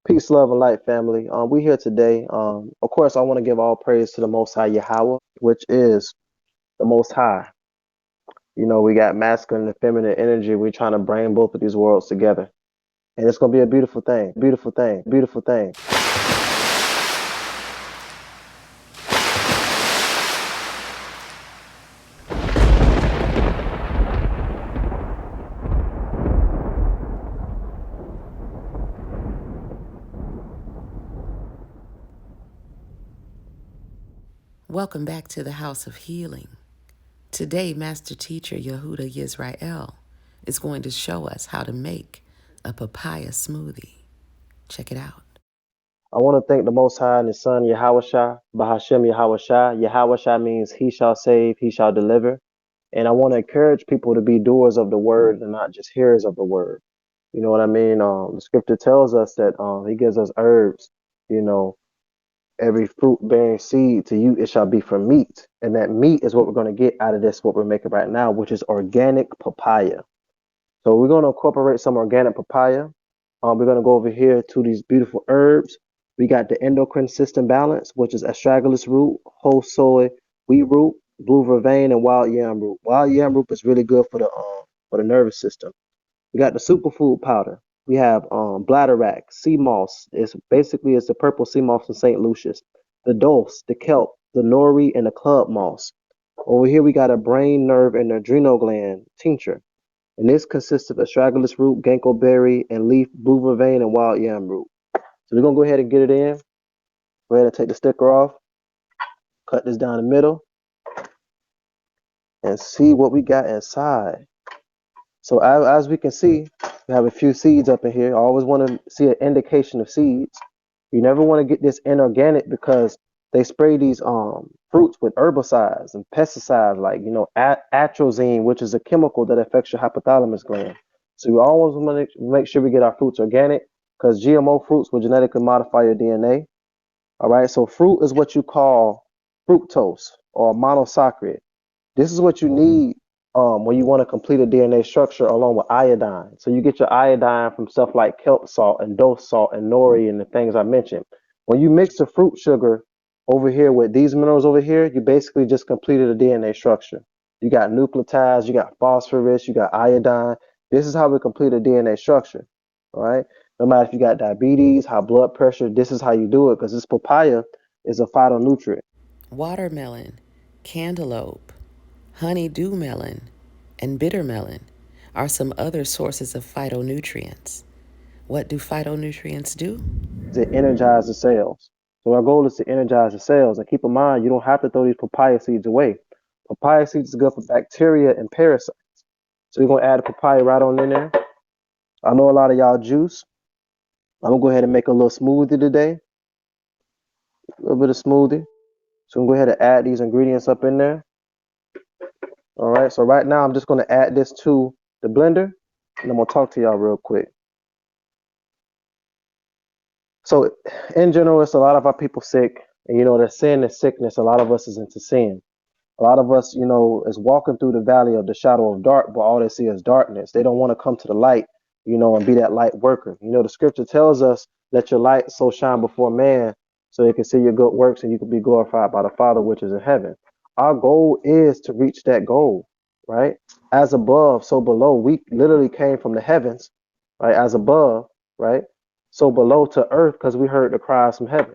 Peace, love, and light, family. We here today. Of course, I want to give all praise to the Most High Yahweh, which is the Most High. You know, we got masculine and feminine energy. We're trying to bring both of these worlds together, and it's gonna be a beautiful thing. Beautiful thing. Beautiful thing. Welcome back to the House of Healing. Today, Master Teacher Yahuda YizReal is going to show us how to make a papaya smoothie. Check it out. I want to thank the Most High and His Son Yahweh Shah, Bahashem Yahweh Shah. Yahweh Shah means He shall save, He shall deliver. And I want to encourage people to be doers of the word and not just hearers of the word. You know what I mean? The scripture tells us that He gives us herbs. You know, every fruit bearing seed to you, it shall be for meat. And that meat is what we're going to get out of this, what we're making right now, which is organic papaya. So we're going to incorporate some organic papaya. We're going to go over here to these beautiful herbs. We got the endocrine system balance, which is astragalus root, whole soy, wheat root, blue vervain, and wild yam root. Wild yam root is really good for the nervous system. We got the superfood powder. We have bladderwrack, sea moss. It's the purple sea moss from St. Lucius. The dulse, the kelp, the nori, and the club moss. Over here we got a brain, nerve, and adrenal gland tincture. And this consists of astragalus root, ginkgo berry, and leaf, blue vervain, and wild yam root. So we're gonna go ahead and get it in. Go ahead and take the sticker off. Cut this down the middle and see what we got inside. So as we can see, we have a few seeds up in here. I always want to see an indication of seeds. You never want to get this inorganic because they spray these fruits with herbicides and pesticides like atrazine, which is a chemical that affects your hypothalamus gland. So we always want to make sure we get our fruits organic because GMO fruits will genetically modify your DNA. All right, so fruit is what you call fructose or monosaccharide. This is what you need when you want to complete a DNA structure along with iodine. So you get your iodine from stuff like kelp salt and dose salt and nori and the things I mentioned. When you mix the fruit sugar over here with these minerals over here, you basically just completed a DNA structure. You got nucleotides, you got phosphorus, you got iodine. This is how we complete a DNA structure. All right. No matter if you got diabetes, high blood pressure, this is how you do it because this papaya is a phytonutrient. Watermelon, cantaloupe, honeydew melon, and bitter melon are some other sources of phytonutrients. What do phytonutrients do? To energize the cells. So our goal is to energize the cells. And keep in mind, you don't have to throw these papaya seeds away. Papaya seeds is good for bacteria and parasites. So we're gonna add the papaya right on in there. I know a lot of y'all juice. I'm gonna go ahead and make a little smoothie today. A little bit of smoothie. So I'm gonna go ahead and add these ingredients up in there. All right. So right now I'm just gonna add this to the blender, and I'm gonna talk to y'all real quick. So in general, it's a lot of our people sick, and their sin is sickness. A lot of us is into sin. A lot of us, is walking through the valley of the shadow of dark, but all they see is darkness. They don't want to come to the light, and be that light worker. The scripture tells us, let your light so shine before man so they can see your good works and you can be glorified by the Father which is in heaven. Our goal is to reach that goal, right? As above, so below. We literally came from the heavens, right? As above, right? So below to earth because we heard the cries from heaven.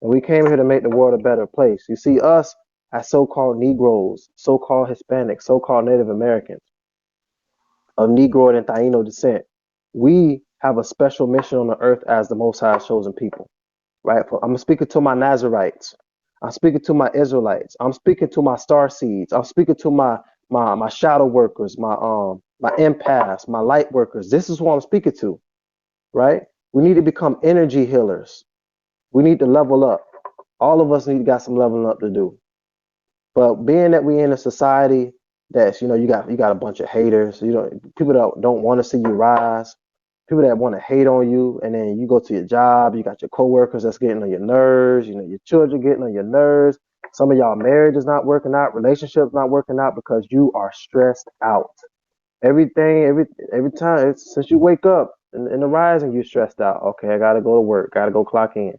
And we came here to make the world a better place. You see, us as so-called Negroes, so-called Hispanics, so-called Native Americans of Negro and Taino descent, we have a special mission on the earth as the Most High chosen people, right? I'm speaking to my Nazarites. I'm speaking to my Israelites. I'm speaking to my star seeds. I'm speaking to my shadow workers, my empaths, my light workers. This is who I'm speaking to, right? We need to become energy healers. We need to level up. All of us need to got some leveling up to do. But being that we in a society that's, you got a bunch of haters, people that don't want to see you rise, people that want to hate on you, and then you go to your job, you got your coworkers that's getting on your nerves, your children getting on your nerves. Some of y'all marriage is not working out, relationships not working out because you are stressed out. Every time since you wake up, In the rising, you stressed out. Okay, I gotta go to work. Gotta go clock in.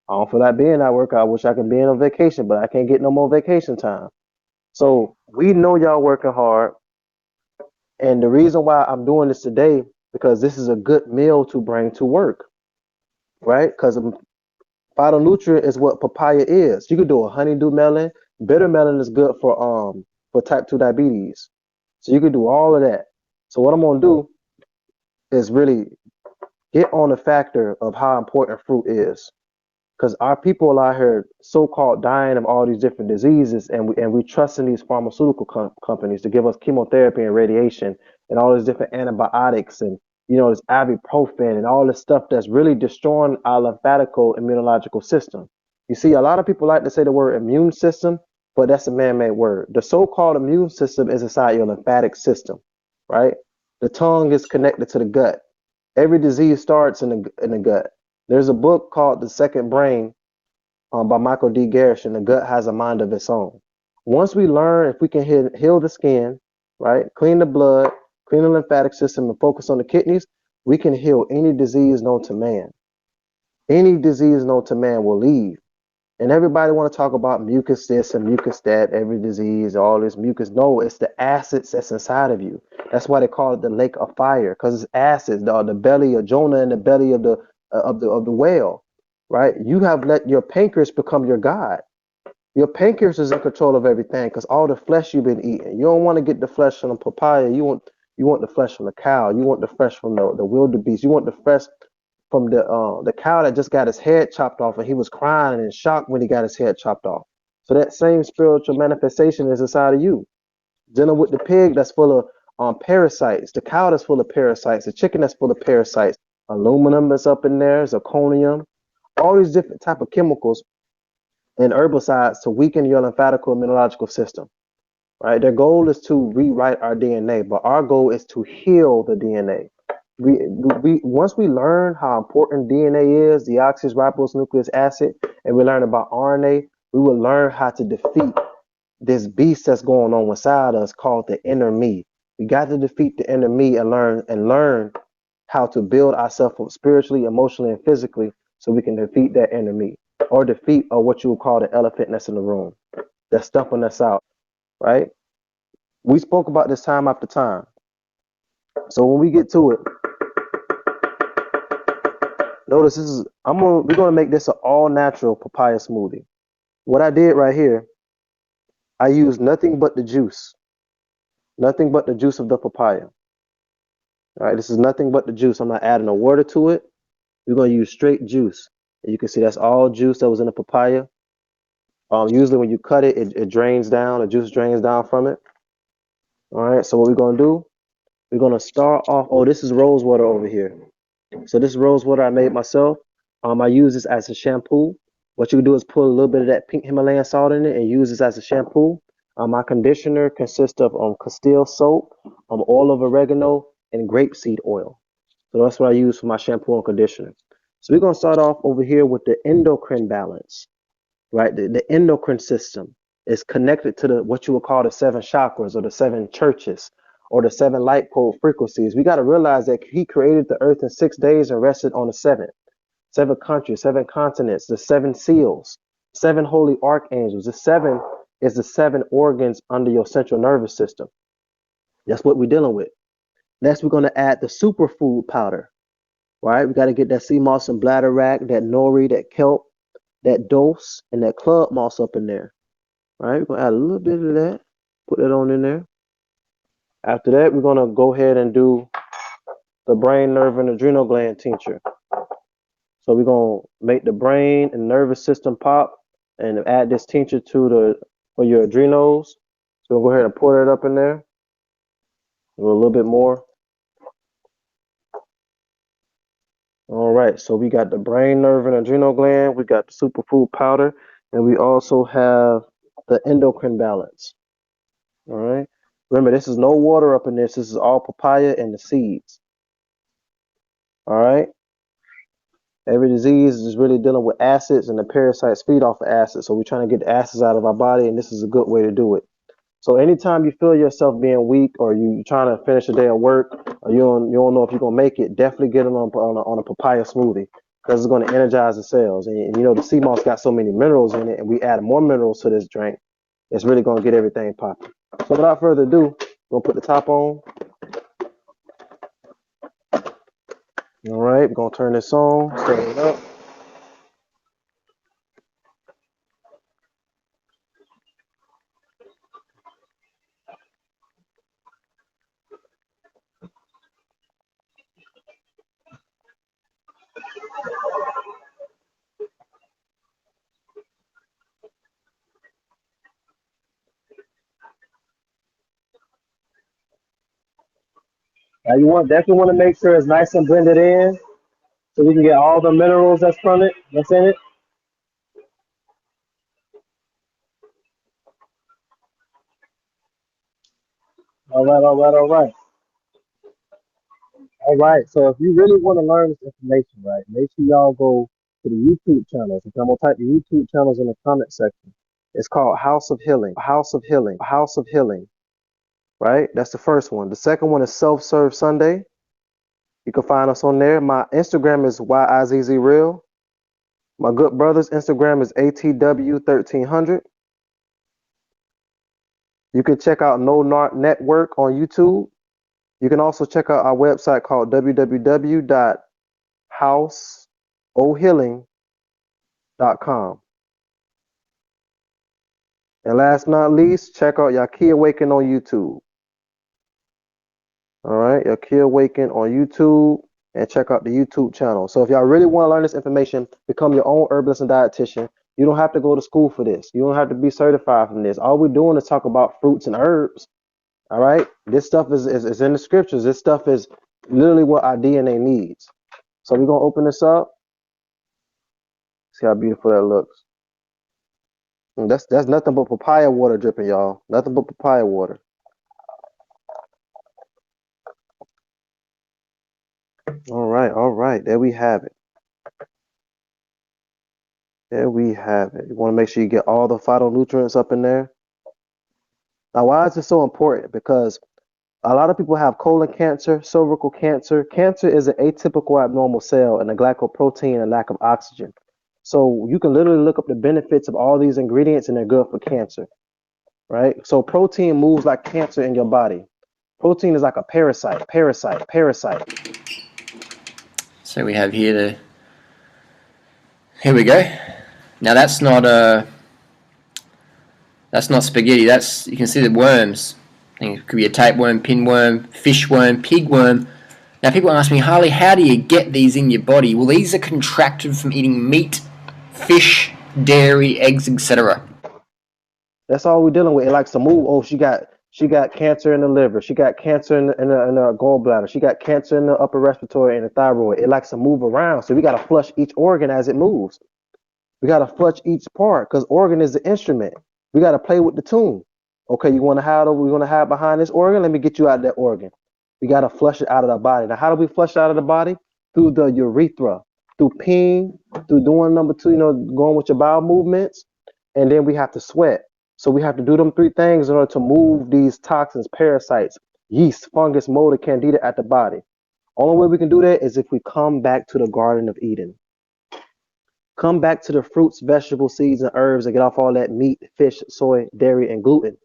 I don't feel like being at work. I wish I could be on vacation, but I can't get no more vacation time. So we know y'all working hard, and the reason why I'm doing this today because this is a good meal to bring to work, right? Because phytonutrient is what papaya is. You could do a honeydew melon. Bitter melon is good for type 2 diabetes. So you could do all of that. So what I'm gonna do is really get on the factor of how important fruit is. Because our people out here so-called dying of all these different diseases, and we trust in these pharmaceutical companies to give us chemotherapy and radiation and all these different antibiotics and this ibuprofen and all this stuff that's really destroying our lymphatical immunological system. You see, a lot of people like to say the word immune system, but that's a man-made word. The so-called immune system is inside your lymphatic system, right? The tongue is connected to the gut. Every disease starts in the gut. There's a book called The Second Brain by Michael D. Garrison. The gut has a mind of its own. Once we learn if we can heal the skin, right, clean the blood, clean the lymphatic system, and focus on the kidneys, we can heal any disease known to man. Any disease known to man will leave. And everybody want to talk about mucus this and mucus that, every disease, all this mucus. No, it's the acids that's inside of you. That's why they call it the lake of fire, because it's acids, the belly of Jonah and the belly of the whale, right? You have let your pancreas become your god. Your pancreas is in control of everything because all the flesh you've been eating. You don't want to get the flesh from the papaya. You want the flesh from the cow. You want the flesh from the wildebeest. You want the flesh from the cow that just got his head chopped off and he was crying and in shock when he got his head chopped off. So that same spiritual manifestation is inside of you. Dealing with the pig that's full of parasites, the cow that's full of parasites, the chicken that's full of parasites, aluminum that's up in there, zirconium, all these different type of chemicals and herbicides to weaken your lymphatical immunological system. Right? Their goal is to rewrite our DNA, but our goal is to heal the DNA. We once we learn how important DNA is, deoxyribonucleic acid, and we learn about RNA, we will learn how to defeat this beast that's going on inside us called the inner me. We got to defeat the inner me and learn how to build ourselves up spiritually, emotionally, and physically so we can defeat that inner me or defeat or what you would call the elephant that's in the room that's stumping us out, right? We spoke about this time after time. So when we get to it, notice this is we're gonna make this an all natural papaya smoothie. What I did right here, I used nothing but the juice of the papaya. All right, this is nothing but the juice. I'm not adding no water to it. We're gonna use straight juice. And you can see that's all juice that was in the papaya. Usually when you cut it, it drains down. The juice drains down from it. All right, so what we're gonna do? We're gonna start off. Oh, this is rose water over here. So this rose water I made myself. I use this as a shampoo. What you can do is put a little bit of that pink Himalayan salt in it and use this as a shampoo. My conditioner consists of Castile soap, oil of oregano, and grapeseed oil. So that's what I use for my shampoo and conditioner. So we're gonna start off over here with the endocrine balance, right? The endocrine system is connected to the what you would call the seven chakras or the seven churches or the seven light pole frequencies. We got to realize that he created the earth in 6 days and rested on the seventh. Seven countries, seven continents, the seven seals, seven holy archangels. The seven is the seven organs under your central nervous system. That's what we're dealing with. Next, we're going to add the superfood powder, right? We got to get that sea moss and bladderwrack, that nori, that kelp, that dose, and that club moss up in there. All right, we're going to add a little bit of that, put that on in there. After that, we're going to go ahead and do the brain, nerve, and adrenal gland tincture. So we're going to make the brain and nervous system pop and add this tincture for your adrenals. So we'll go ahead and pour that up in there. Do a little bit more. All right, so we got the brain, nerve, and adrenal gland. We got the superfood powder, and we also have the endocrine balance. All right. Remember, this is no water up in this. This is all papaya and the seeds. All right. Every disease is really dealing with acids, and the parasites feed off of acids. So we're trying to get the acids out of our body, and this is a good way to do it. So anytime you feel yourself being weak, or you trying to finish a day of work, or you don't know if you're gonna make it, definitely get on a papaya smoothie, because it's gonna energize the cells. And you know the sea moss got so many minerals in it, and we add more minerals to this drink. It's really gonna get everything popping. So without further ado, we're gonna put the top on. All right, we're gonna turn this on, start it up. Now definitely want to make sure it's nice and blended in, so we can get all the minerals that's in it. All right, all right, all right. All right. So if you really want to learn this information, right, make sure y'all go to the YouTube channels. I'm gonna type the YouTube channels in the comment section. It's called House of Healing, right? That's the first one. The second one is Self Serve Sunday. You can find us on there. My Instagram is YizReal. My good brother's Instagram is ATW1300. You can check out No Narc Network on YouTube. You can also check out our website called www.houseohealing.com. And last but not least, check out Yaki Awaken on YouTube. All right, Yaki Awaken on YouTube, and check out the YouTube channel. So if y'all really want to learn this information, become your own herbalist and dietitian. You don't have to go to school for this. You don't have to be certified from this. All we're doing is talk about fruits and herbs. All right, this stuff is in the scriptures. This stuff is literally what our DNA needs. So we're gonna open this up. See how beautiful that looks. And that's nothing but papaya water dripping, y'all. Nothing but papaya water. All right, all right. There we have it. There we have it. You want to make sure you get all the phytonutrients up in there. Now, why is this so important? Because a lot of people have colon cancer, cervical cancer. Cancer is an atypical abnormal cell in a glycoprotein and lack of oxygen. So you can literally look up the benefits of all these ingredients, and they're good for cancer, right? So protein moves like cancer in your body. Protein is like a parasite. So we have here we go. Now that's not spaghetti. That's, you can see the worms. I think it could be a tapeworm, pinworm, fishworm, pigworm. Now people ask me, Harley, how do you get these in your body? Well, these are contracted from eating meat, fish, dairy, eggs, etc. That's all we're dealing with. It likes to move. Oh, she got cancer in the liver. She got cancer in the gallbladder. She got cancer in the upper respiratory and the thyroid. It likes to move around. So we got to flush each organ as it moves. We got to flush each part, because organ is the instrument. We got to play with the tune. Okay, you want to hide over? We want to hide behind this organ? Let me get you out of that organ. We got to flush it out of the body. Now, how do we flush it out of the body? Through the urethra, through peeing, through doing number two, going with your bowel movements, and then we have to sweat. So we have to do them three things in order to move these toxins, parasites, yeast, fungus, mold, and candida at the body. Only way we can do that is if we come back to the Garden of Eden. Come back to the fruits, vegetables, seeds, and herbs, and get off all that meat, fish, soy, dairy, and gluten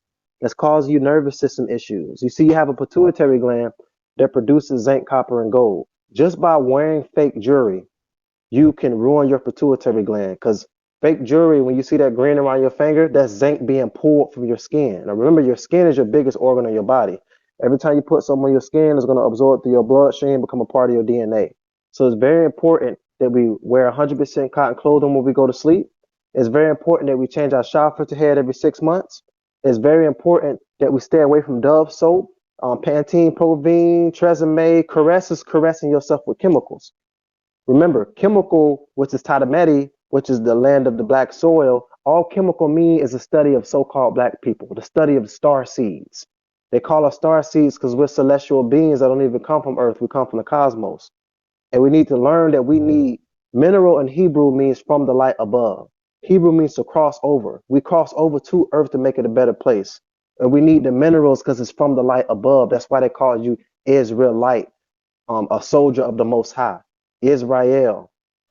that's causing you nervous system issues. You see, you have a pituitary gland that produces zinc, copper, and gold. Just by wearing fake jewelry, you can ruin your pituitary gland, because fake jewelry, when you see that green around your finger, that's zinc being pulled from your skin. Now remember, your skin is your biggest organ on your body. Every time you put something on your skin, it's going to absorb through your bloodstream, become a part of your DNA. So it's very important that we wear 100% cotton clothing when we go to sleep. It's very important that we change our shower filter head every 6 months. It's very important that we stay away from Dove soap, Pantene, Provine, Tresemme. Caress is caressing yourself with chemicals. Remember, chemical, which is Tatamedi, which is the land of the black soil, all chemical mean is a study of so-called black people, the study of star seeds. They call us star seeds because we're celestial beings that don't even come from Earth. We come from the cosmos. And we need to learn that we need mineral in Hebrew means from the light above. Hebrew means to cross over. We cross over to Earth to make it a better place. And we need the minerals because it's from the light above. That's why they call you Israelite, a soldier of the Most High, Israel,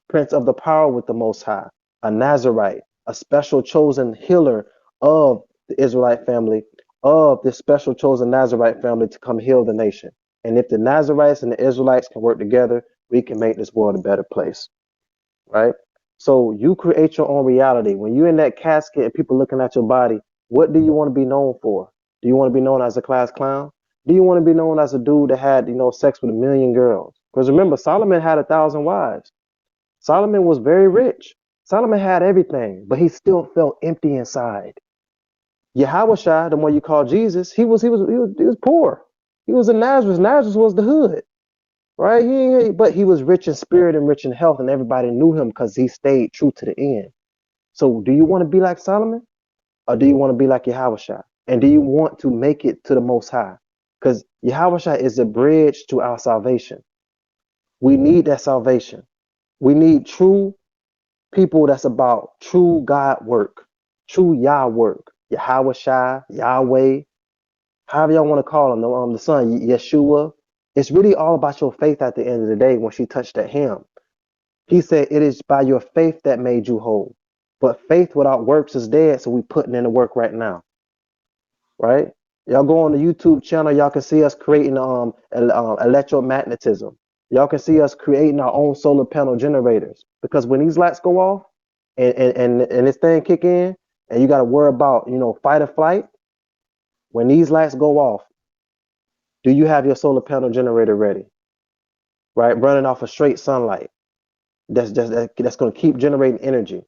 prince of the power with the Most High, a Nazarite, a special chosen healer of the Israelite family, of this special chosen Nazarite family to come heal the nation. And if the Nazarites and the Israelites can work together, we can make this world a better place, right? So you create your own reality. When you're in that casket and people looking at your body, what do you want to be known for? Do you want to be known as a class clown? Do you want to be known as a dude that had, sex with 1,000,000 girls? Because remember, Solomon had 1,000 wives. Solomon was very rich. Solomon had everything, but he still felt empty inside. Yahushua, the one you call Jesus, he was poor. He was in Nazareth. Nazareth was the hood, right? But he was rich in spirit and rich in health, and everybody knew him because he stayed true to the end. So, do you want to be like Solomon, or do you want to be like Yahushua? And do you want to make it to the Most High? Because Yahushua is a bridge to our salvation. We need that salvation. We need true people that's about true God work, true Yah work. Yahushua, Yahweh, however y'all want to call him, the son, Yeshua. It's really all about your faith at the end of the day when she touched that hem. He said, it is by your faith that made you whole. But faith without works is dead, so we putting in the work right now, right? Y'all go on the YouTube channel, y'all can see us creating electromagnetism. Y'all can see us creating our own solar panel generators. Because when these lights go off and this thing kick in, and you got to worry about, fight or flight, when these lights go off, do you have your solar panel generator ready? Right? Running off of straight sunlight. That's going to keep generating energy.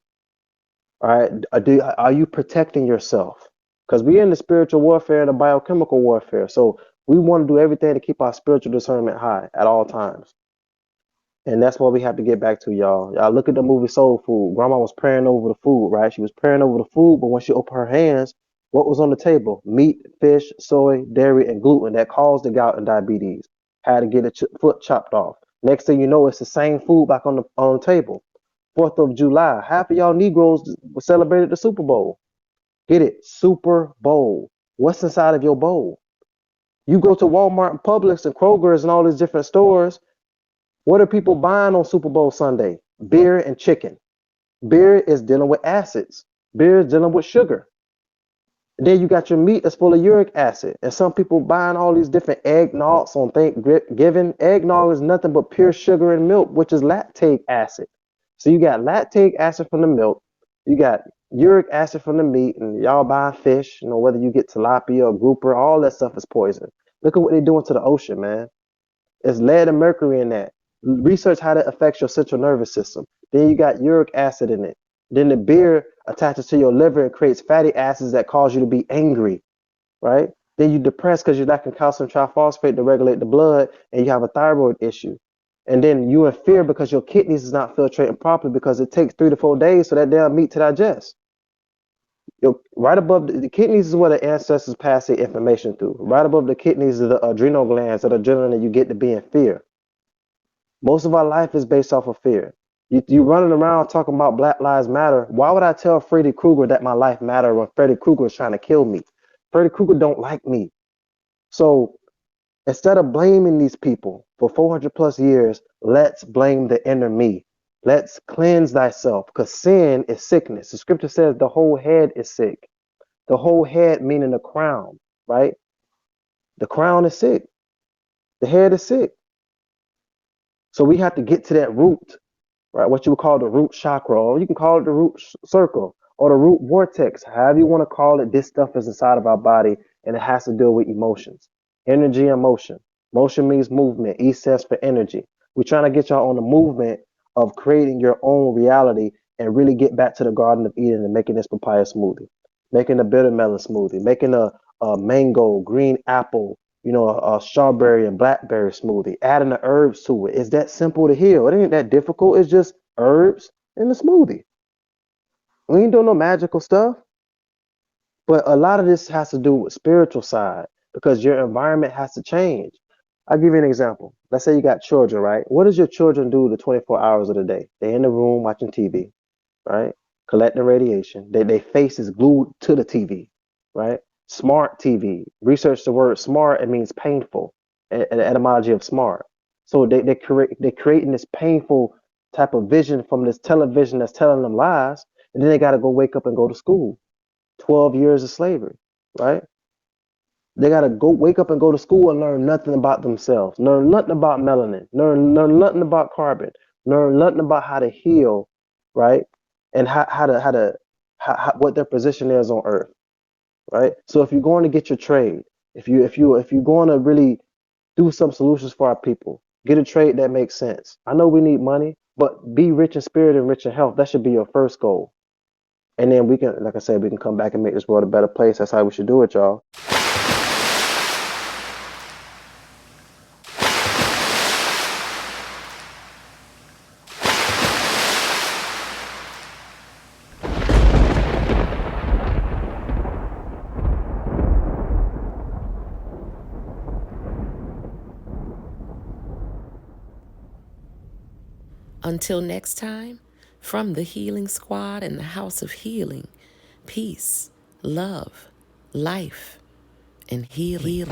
All right. Are you protecting yourself? Because we're in the spiritual warfare and the biochemical warfare. So we want to do everything to keep our spiritual discernment high at all times. And that's what we have to get back to, y'all. Y'all look at the movie Soul Food. Grandma was praying over the food, right? She was praying over the food, but when she opened her hands, what was on the table? Meat, fish, soy, dairy, and gluten that caused the gout and diabetes. Had to get a foot chopped off. Next thing you know, it's the same food back on the table. 4th of July. Half of y'all Negroes celebrated the Super Bowl. Get it? Super Bowl. What's inside of your bowl? You go to Walmart and Publix and Kroger's and all these different stores. What are people buying on Super Bowl Sunday? Beer and chicken. Beer is dealing with acids. Beer is dealing with sugar. Then you got your meat that's full of uric acid. And some people buying all these different eggnogs on Thanksgiving. Eggnog is nothing but pure sugar and milk, which is lactate acid. So you got lactate acid from the milk. You got uric acid from the meat, and y'all buying fish, whether you get tilapia or grouper, all that stuff is poison. Look at what they're doing to the ocean, man. It's lead and mercury in that. Research how that affects your central nervous system. Then you got uric acid in it. Then the beer attaches to your liver and creates fatty acids that cause you to be angry, right? Then you depressed because you're lacking calcium triphosphate to regulate the blood, and you have a thyroid issue. And then you in fear because your kidneys is not filtrating properly because it takes 3 to 4 days for that damn meat to digest. Right above the kidneys is where the ancestors pass their information through. Right above the kidneys are the adrenal glands that are adrenaline you get to be in fear. Most of our life is based off of fear. You running around talking about Black Lives Matter. Why would I tell Freddy Krueger that my life matter when Freddy Krueger is trying to kill me? Freddy Krueger don't like me. So instead of blaming these people for 400 plus years, let's blame the inner me. Let's cleanse thyself, because sin is sickness. The scripture says the whole head is sick. The whole head meaning the crown, right? The crown is sick. The head is sick. So we have to get to that root, right? What you would call the root chakra, or you can call it the root circle or the root vortex, however you want to call it. This stuff is inside of our body, and it has to deal with emotions, energy, and motion. Motion means movement. E stands for energy. We're trying to get y'all on the movement of creating your own reality and really get back to the Garden of Eden and making this papaya smoothie, making a bitter melon smoothie, making a mango, green apple, a strawberry and blackberry smoothie, adding the herbs to it. It's that simple to heal. It ain't that difficult. It's just herbs in the smoothie. We ain't doing no magical stuff. But a lot of this has to do with spiritual side because your environment has to change. I'll give you an example. Let's say you got children, right? What does your children do the 24 hours of the day? They in the room watching TV, right? Collecting radiation. Their face is glued to the TV, right? Smart TV. Research the word smart. It means painful. An etymology of smart. So they're creating this painful type of vision from this television that's telling them lies, and then they got to go wake up and go to school. 12 years of slavery, right? They got to go wake up and go to school and learn nothing about themselves, learn nothing about melanin, learn nothing about carbon, learn nothing about how to heal, right? And what their position is on Earth, right? So if you're going to get your trade, if you're going to really do some solutions for our people, get a trade that makes sense. I know we need money, but be rich in spirit and rich in health. That should be your first goal. And then we can, like I said, we can come back and make this world a better place. That's how we should do it, y'all. Until next time, from the Healing Squad and the House of Healing, peace, love, life, and healing.